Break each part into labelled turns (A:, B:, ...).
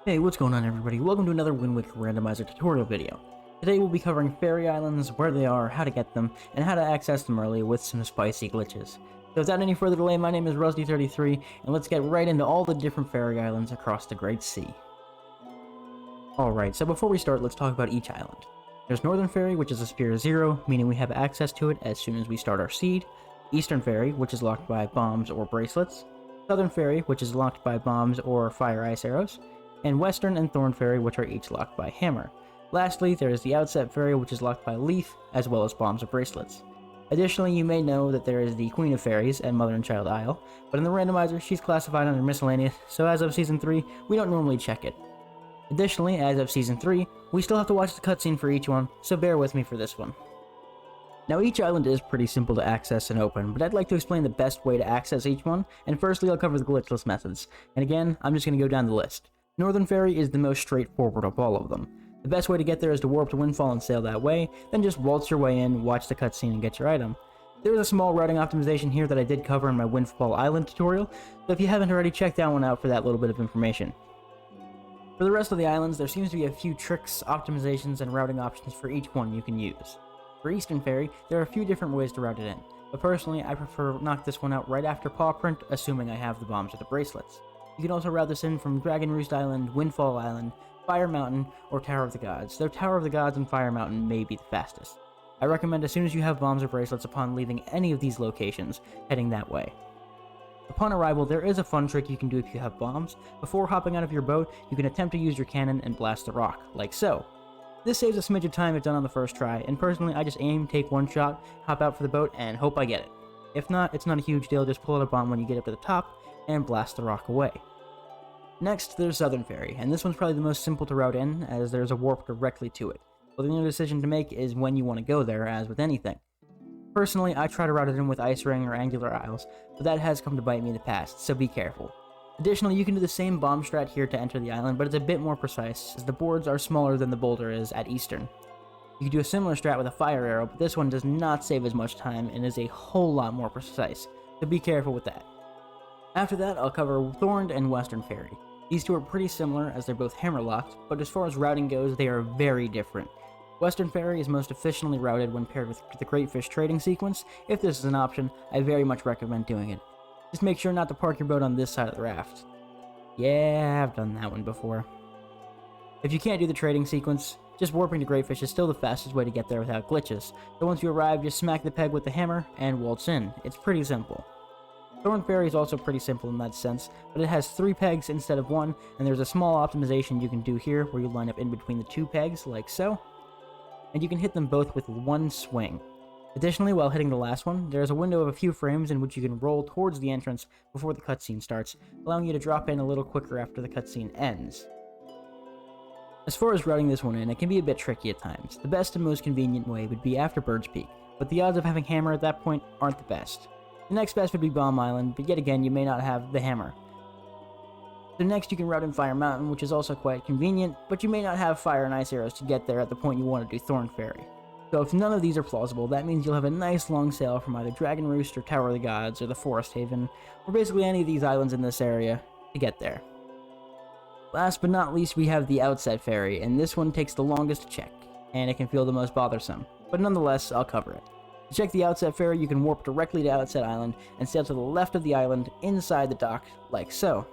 A: Hey, what's going on everybody? Welcome to another Wind Waker Randomizer tutorial video. Today we'll be covering fairy islands, where they are, how to get them, and how to access them early with some spicy glitches. So without any further delay, my name is Rusty33, and let's get right into all the different fairy islands across the Great Sea. Alright, so before we start, let's talk about each island. There's Northern Fairy, which is a Sphere 0, meaning we have access to it as soon as we start our seed. Eastern Fairy, which is locked by bombs or bracelets. Southern Fairy, which is locked by bombs or fire ice arrows. And Western and Thorned Fairy, which are each locked by hammer. Lastly, there is the Outset Fairy, which is locked by leaf, as well as bombs or bracelets. Additionally, you may know that there is the Queen of Fairies and Mother and Child Isle, but in the randomizer, she's classified under miscellaneous, so as of Season 3, we don't normally check it. Additionally, as of Season 3, we still have to watch the cutscene for each one, so bear with me for this one. Now each island is pretty simple to access and open, but I'd like to explain the best way to access each one, and firstly I'll cover the glitchless methods, and again, I'm just going to go down the list. Northern Fairy is the most straightforward of all of them. The best way to get there is to warp to Windfall and sail that way, then just waltz your way in, watch the cutscene, and get your item. There is a small routing optimization here that I did cover in my Windfall Island tutorial, so if you haven't already, check that one out for that little bit of information. For the rest of the islands, there seems to be a few tricks, optimizations, and routing options for each one you can use. For Eastern Fairy, there are a few different ways to route it in, but personally I prefer knock this one out right after paw print, assuming I have the bombs or the bracelets. You can also route this in from Dragon Roost Island, Windfall Island, Fire Mountain, or Tower of the Gods, though Tower of the Gods and Fire Mountain may be the fastest. I recommend as soon as you have bombs or bracelets upon leaving any of these locations, heading that way. Upon arrival, there is a fun trick you can do if you have bombs. Before hopping out of your boat, you can attempt to use your cannon and blast the rock, like so. This saves a smidge of time if done on the first try, and personally I just aim, take one shot, hop out for the boat, and hope I get it. If not, it's not a huge deal, just pull out a bomb when you get up to the top, and blast the rock away. Next, there's Southern Fairy, and this one's probably the most simple to route in, as there's a warp directly to it. But the only decision to make is when you want to go there, as with anything. Personally, I try to route it in with Ice Ring or Angular Isles, but that has come to bite me in the past, so be careful. Additionally, you can do the same bomb strat here to enter the island, but it's a bit more precise, as the boards are smaller than the boulder is at Eastern. You can do a similar strat with a fire arrow, but this one does not save as much time and is a whole lot more precise, so be careful with that. After that, I'll cover Thorned and Western Fairy. These two are pretty similar as they're both hammer-locked, but as far as routing goes, they are very different. Western Fairy is most efficiently routed when paired with the Great Fish trading sequence. If this is an option, I very much recommend doing it. Just make sure not to park your boat on this side of the raft. Yeah, I've done that one before. If you can't do the trading sequence, just warping to Great Fish is still the fastest way to get there without glitches. So once you arrive, just smack the peg with the hammer and waltz in. It's pretty simple. Thorned Fairy is also pretty simple in that sense, but it has 3 pegs instead of 1, and there's a small optimization you can do here where you line up in between the 2 pegs, like so, and you can hit them both with one swing. Additionally, while hitting the last one, there is a window of a few frames in which you can roll towards the entrance before the cutscene starts, allowing you to drop in a little quicker after the cutscene ends. As far as routing this one in, it can be a bit tricky at times. The best and most convenient way would be after Bird's Peak, but the odds of having hammer at that point aren't the best. The next best would be Bomb Island, but yet again you may not have the hammer. So next you can route in Fire Mountain, which is also quite convenient, but you may not have fire and ice arrows to get there at the point you want to do Thorned Fairy. So if none of these are plausible, that means you'll have a nice long sail from either Dragon Roost or Tower of the Gods or the Forest Haven, or basically any of these islands in this area, to get there. Last but not least, we have the Outset Fairy, and this one takes the longest to check, and it can feel the most bothersome, but nonetheless, I'll cover it. To check the Outset Fairy, you can warp directly to Outset Island and sail to the left of the island inside the dock, like so.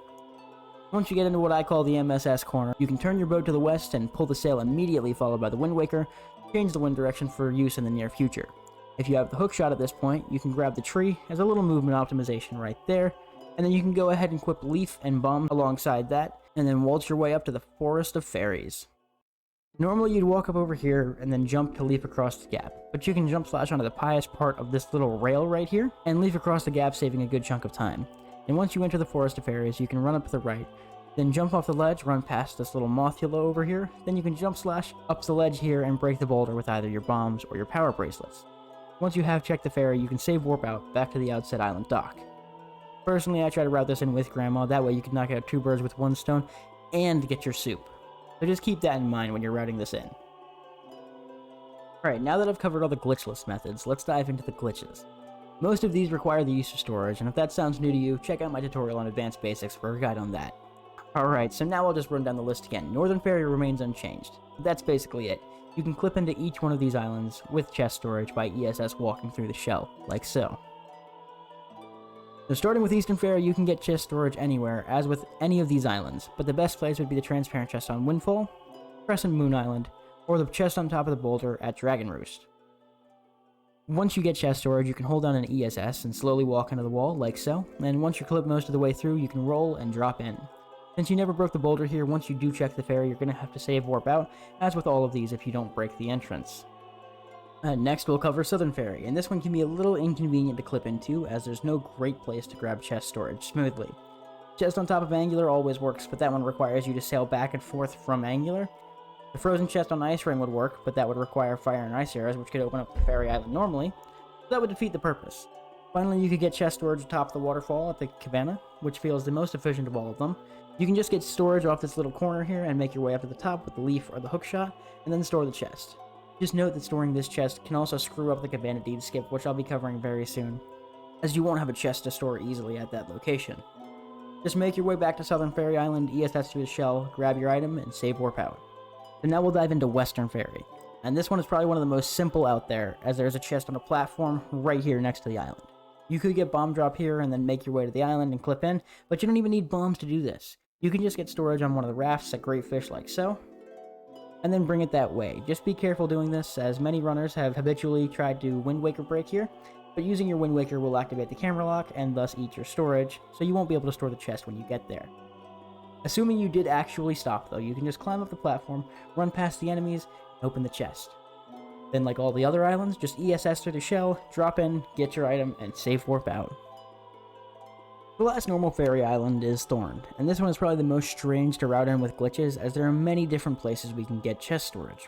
A: Once you get into what I call the MSS corner, you can turn your boat to the west and pull the sail immediately, followed by the Wind Waker, change the wind direction for use in the near future. If you have the hook shot at this point, you can grab the tree as a little movement optimization right there, and then you can go ahead and equip Leaf and Bomb alongside that, and then waltz your way up to the Forest of Fairies. Normally you'd walk up over here and then jump to leap across the gap, but you can jump slash onto the highest part of this little rail right here, and leap across the gap, saving a good chunk of time. And once you enter the Forest of Fairies, you can run up to the right, then jump off the ledge, run past this little mothula over here, then you can jump slash up the ledge here and break the boulder with either your bombs or your power bracelets. Once you have checked the ferry, you can save warp out back to the Outset Island dock. Personally, I try to route this in with Grandma, that way you can knock out 2 birds with 1 stone and get your soup. So just keep that in mind when you're routing this in. Alright, now that I've covered all the glitchless methods, let's dive into the glitches. Most of these require the use of storage, and if that sounds new to you, check out my tutorial on Advanced Basics for a guide on that. Alright, so now I'll just run down the list again. Northern Ferry remains unchanged. That's basically it. You can clip into each one of these islands with chest storage by ESS walking through the shell, like so. So starting with Eastern Ferry, you can get chest storage anywhere, as with any of these islands, but the best place would be the transparent chest on Windfall, Crescent Moon Island, or the chest on top of the boulder at Dragon Roost. Once you get chest storage, you can hold down an ESS and slowly walk into the wall, like so, and once you're clipped most of the way through, you can roll and drop in. Since you never broke the boulder here, once you do check the ferry, you're going to have to save warp out, as with all of these if you don't break the entrance. Next, we'll cover Southern Ferry, and this one can be a little inconvenient to clip into, as there's no great place to grab chest storage smoothly. Chest on top of Angular always works, but that one requires you to sail back and forth from Angular. The frozen chest on Ice Ring would work, but that would require fire and ice arrows, which could open up the ferry island normally, so that would defeat the purpose. Finally, you could get chest storage atop the waterfall at the cabana, which feels the most efficient of all of them. You can just get storage off this little corner here and make your way up to the top with the leaf or the hookshot, and then store the chest. Just note that storing this chest can also screw up the cabana deed skip, which I'll be covering very soon, as you won't have a chest to store easily at that location. Just make your way back to Southern Ferry Island, ESS through the shell, grab your item, and save warp out. So now we'll dive into Western Ferry, and this one is probably one of the most simple out there, as there's a chest on a platform right here next to the island. You could get bomb drop here and then make your way to the island and clip in, but you don't even need bombs to do this. You can just get storage on one of the rafts at Great Fish like so, and then bring it that way. Just be careful doing this, as many runners have habitually tried to Wind Waker break here, but using your Wind Waker will activate the camera lock and thus eat your storage, so you won't be able to store the chest when you get there. Assuming you did actually stop though, you can just climb up the platform, run past the enemies, and open the chest. Then like all the other islands, just ESS through the shell, drop in, get your item, and safe warp out. The last normal ferry island is Thorned, and this one is probably the most strange to route in with glitches, as there are many different places we can get chest storage.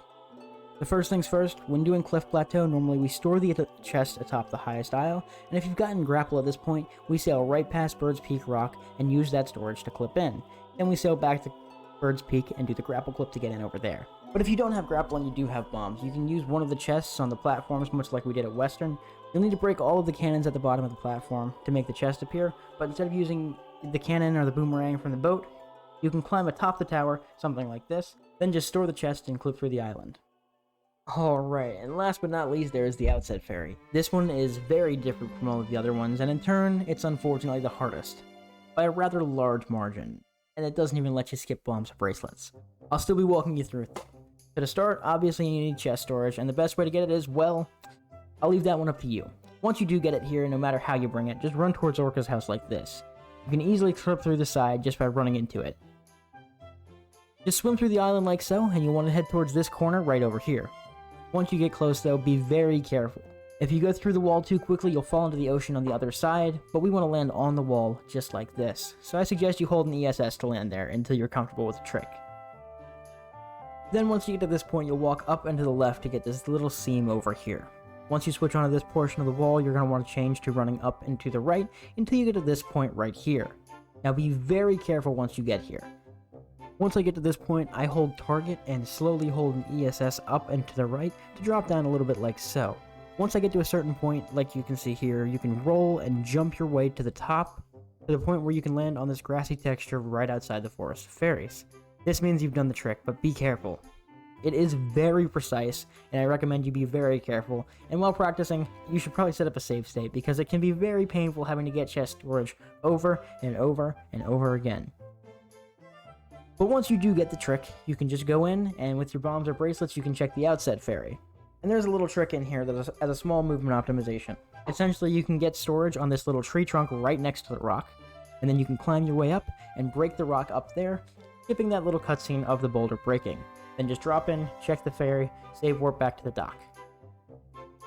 A: The first things first, when doing Cliff Plateau, normally we store the chest atop the highest isle, and if you've gotten grapple at this point, we sail right past Bird's Peak Rock and use that storage to clip in. Then we sail back to Bird's Peak and do the grapple clip to get in over there. But if you don't have grapple and you do have bombs, you can use one of the chests on the platforms, much like we did at Western. You'll need to break all of the cannons at the bottom of the platform to make the chest appear, but instead of using the cannon or the boomerang from the boat, you can climb atop the tower, something like this, then just store the chest and clip through the island. Alright, and last but not least, there is the Outset Ferry. This one is very different from all of the other ones, and in turn, it's unfortunately the hardest, by a rather large margin, and it doesn't even let you skip bombs or bracelets. I'll still be walking you through it. So to start, obviously you need chest storage, and the best way to get it is, well, I'll leave that one up to you. Once you do get it here, no matter how you bring it, just run towards Orca's house like this. You can easily trip through the side just by running into it. Just swim through the island like so, and you'll want to head towards this corner right over here. Once you get close though, be very careful. If you go through the wall too quickly, you'll fall into the ocean on the other side, but we want to land on the wall just like this. So I suggest you hold an ESS to land there until you're comfortable with the trick. Then once you get to this point, you'll walk up and to the left to get this little seam over here. Once you switch onto this portion of the wall, you're going to want to change to running up and to the right until you get to this point right here. Now be very careful once you get here. Once I get to this point, I hold target and slowly hold an ESS up and to the right to drop down a little bit like so. Once I get to a certain point, like you can see here, you can roll and jump your way to the top, to the point where you can land on this grassy texture right outside the Forest of Fairies. This means you've done the trick, but be careful. It is very precise, and I recommend you be very careful, and while practicing, you should probably set up a save state, because it can be very painful having to get chest storage over and over and over again. But once you do get the trick, you can just go in, and with your bombs or bracelets, you can check the Outset Ferry. And there's a little trick in here that has a small movement optimization. Essentially, you can get storage on this little tree trunk right next to the rock, and then you can climb your way up and break the rock up there, skipping that little cutscene of the boulder breaking. Then just drop in, check the ferry, save warp back to the dock.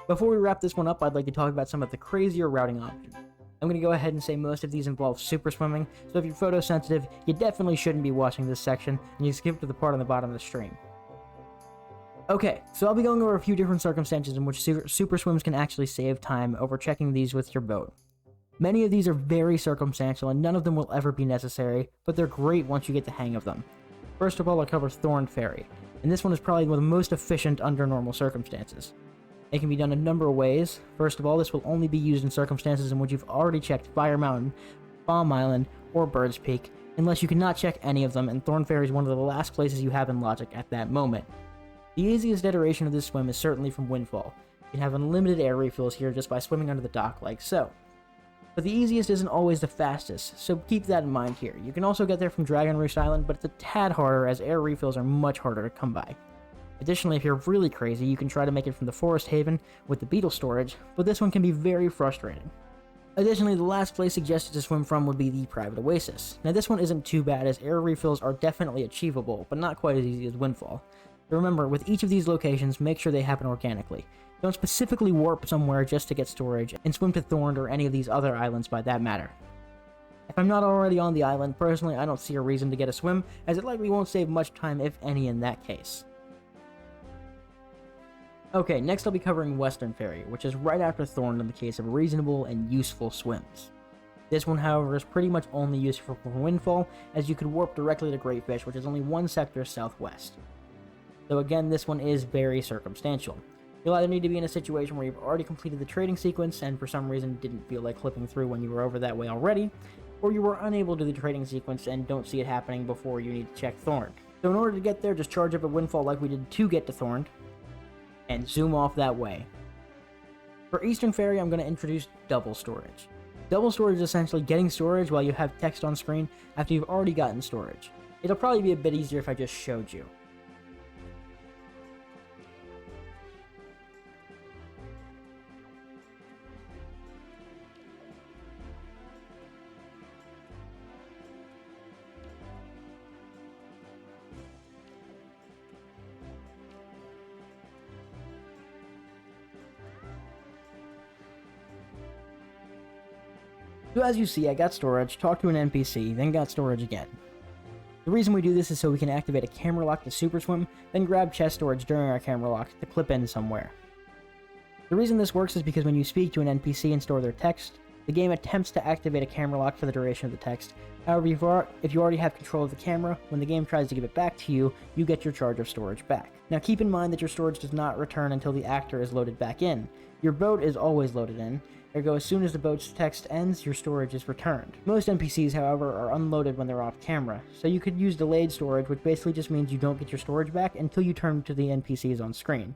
A: Before we wrap this one up, I'd like to talk about some of the crazier routing options. I'm going to go ahead and say most of these involve super swimming, so if you're photosensitive, you definitely shouldn't be watching this section, and you skip to the part on the bottom of the stream. Okay, so I'll be going over a few different circumstances in which super swims can actually save time over checking these with your boat. Many of these are very circumstantial, and none of them will ever be necessary, but they're great once you get the hang of them. First of all, I'll cover Thorned Ferry, and this one is probably one of the most efficient under normal circumstances. It can be done a number of ways. First of all, this will only be used in circumstances in which you've already checked Fire Mountain, Bomb Island, or Bird's Peak, unless you cannot check any of them, and Thorned Ferry is one of the last places you have in logic at that moment. The easiest iteration of this swim is certainly from Windfall. You can have unlimited air refills here just by swimming under the dock like so. But the easiest isn't always the fastest, so keep that in mind here. You can also get there from Dragon Roost Island, but it's a tad harder as air refills are much harder to come by. Additionally, if you're really crazy, you can try to make it from the Forest Haven with the Beetle storage, but this one can be very frustrating. Additionally, the last place suggested to swim from would be the Private Oasis. Now this one isn't too bad as air refills are definitely achievable, but not quite as easy as Windfall. So remember, with each of these locations, make sure they happen organically. Don't specifically warp somewhere just to get storage, and swim to Thorned or any of these other islands by that matter. If I'm not already on the island, personally I don't see a reason to get a swim, as it likely won't save much time if any in that case. Okay, next I'll be covering Western Ferry, which is right after Thorned in the case of reasonable and useful swims. This one, however, is pretty much only useful for Windfall, as you could warp directly to Great Fish, which is only one sector southwest. So again, this one is very circumstantial. You'll either need to be in a situation where you've already completed the trading sequence and for some reason didn't feel like clipping through when you were over that way already, or you were unable to do the trading sequence and don't see it happening before you need to check Thorned. So in order to get there, just charge up a Windfall like we did to get to Thorned, and zoom off that way. For Eastern Ferry, I'm going to introduce double storage. Double storage is essentially getting storage while you have text on screen after you've already gotten storage. It'll probably be a bit easier if I just showed you. So as you see, I got storage, talked to an NPC, then got storage again. The reason we do this is so we can activate a camera lock to super swim, then grab chest storage during our camera lock to clip in somewhere. The reason this works is because when you speak to an NPC and store their text, the game attempts to activate a camera lock for the duration of the text. However, if you already have control of the camera, when the game tries to give it back to you, you get your charge of storage back. Now keep in mind that your storage does not return until the actor is loaded back in. Your boat is always loaded in. Ergo, as soon as the boat's text ends, your storage is returned. Most NPCs, however, are unloaded when they're off camera, so you could use delayed storage, which basically just means you don't get your storage back until you turn to the NPCs on screen.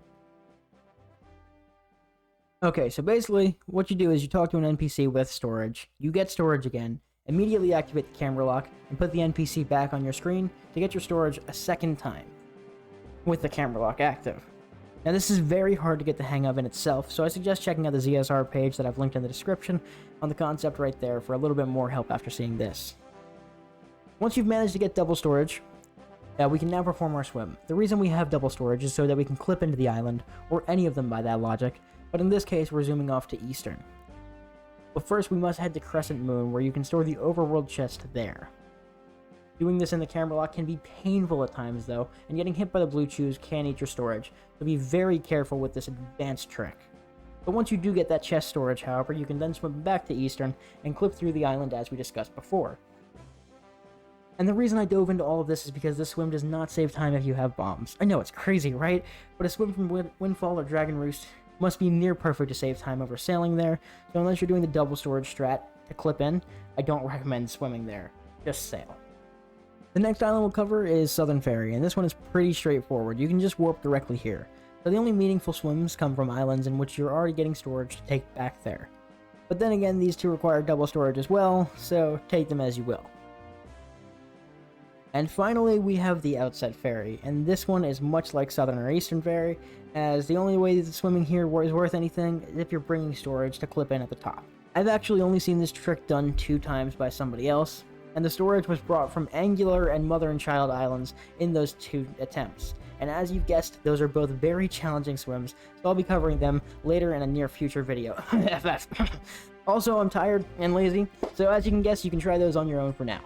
A: Okay, so basically, what you do is you talk to an NPC with storage, you get storage again, immediately activate the camera lock, and put the NPC back on your screen to get your storage a second time, with the camera lock active. Now this is very hard to get the hang of in itself, so I suggest checking out the ZSR page that I've linked in the description on the concept right there for a little bit more help after seeing this. Once you've managed to get double storage, we can now perform our swim. The reason we have double storage is so that we can clip into the island, or any of them by that logic, but in this case we're zooming off to Eastern. But first we must head to Crescent Moon, where you can store the overworld chest there. Doing this in the camera lock can be painful at times though, and getting hit by the blue chews can eat your storage, so be very careful with this advanced trick. But once you do get that chest storage, however, you can then swim back to Eastern and clip through the island as we discussed before. And the reason I dove into all of this is because this swim does not save time if you have bombs. I know, it's crazy, right? But a swim from Windfall or Dragon Roost must be near perfect to save time over sailing there, so unless you're doing the double storage strat to clip in, I don't recommend swimming there. Just sail. The next island we'll cover is Southern Ferry, and this one is pretty straightforward. You can just warp directly here. So the only meaningful swims come from islands in which you're already getting storage to take back there. But then again, these two require double storage as well, so take them as you will. And finally, we have the Outset Ferry, and this one is much like Southern or Eastern Ferry, as the only way that swimming here is worth anything is if you're bringing storage to clip in at the top. I've actually only seen this trick done 2 times by somebody else, and the storage was brought from Angular and Mother and Child Islands in those 2 attempts. And as you've guessed, those are both very challenging swims, so I'll be covering them later in a near future video. FF. Also, I'm tired and lazy, so as you can guess, you can try those on your own for now.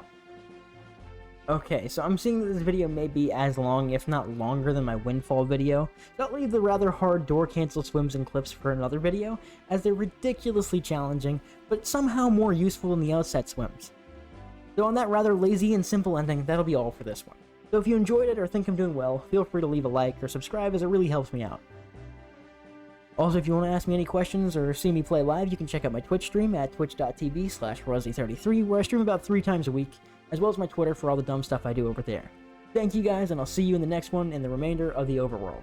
A: Okay, so I'm seeing that this video may be as long, if not longer, than my Windfall video, so I'll leave the rather hard door cancel swims and clips for another video, as they're ridiculously challenging, but somehow more useful than the Outset swims. So on that rather lazy and simple ending, that'll be all for this one. So if you enjoyed it or think I'm doing well, feel free to leave a like or subscribe as it really helps me out. Also, if you want to ask me any questions or see me play live, you can check out my Twitch stream at twitch.tv/Rusty33, where I stream about 3 times a week, as well as my Twitter for all the dumb stuff I do over there. Thank you guys, and I'll see you in the next one in the remainder of the Overworld.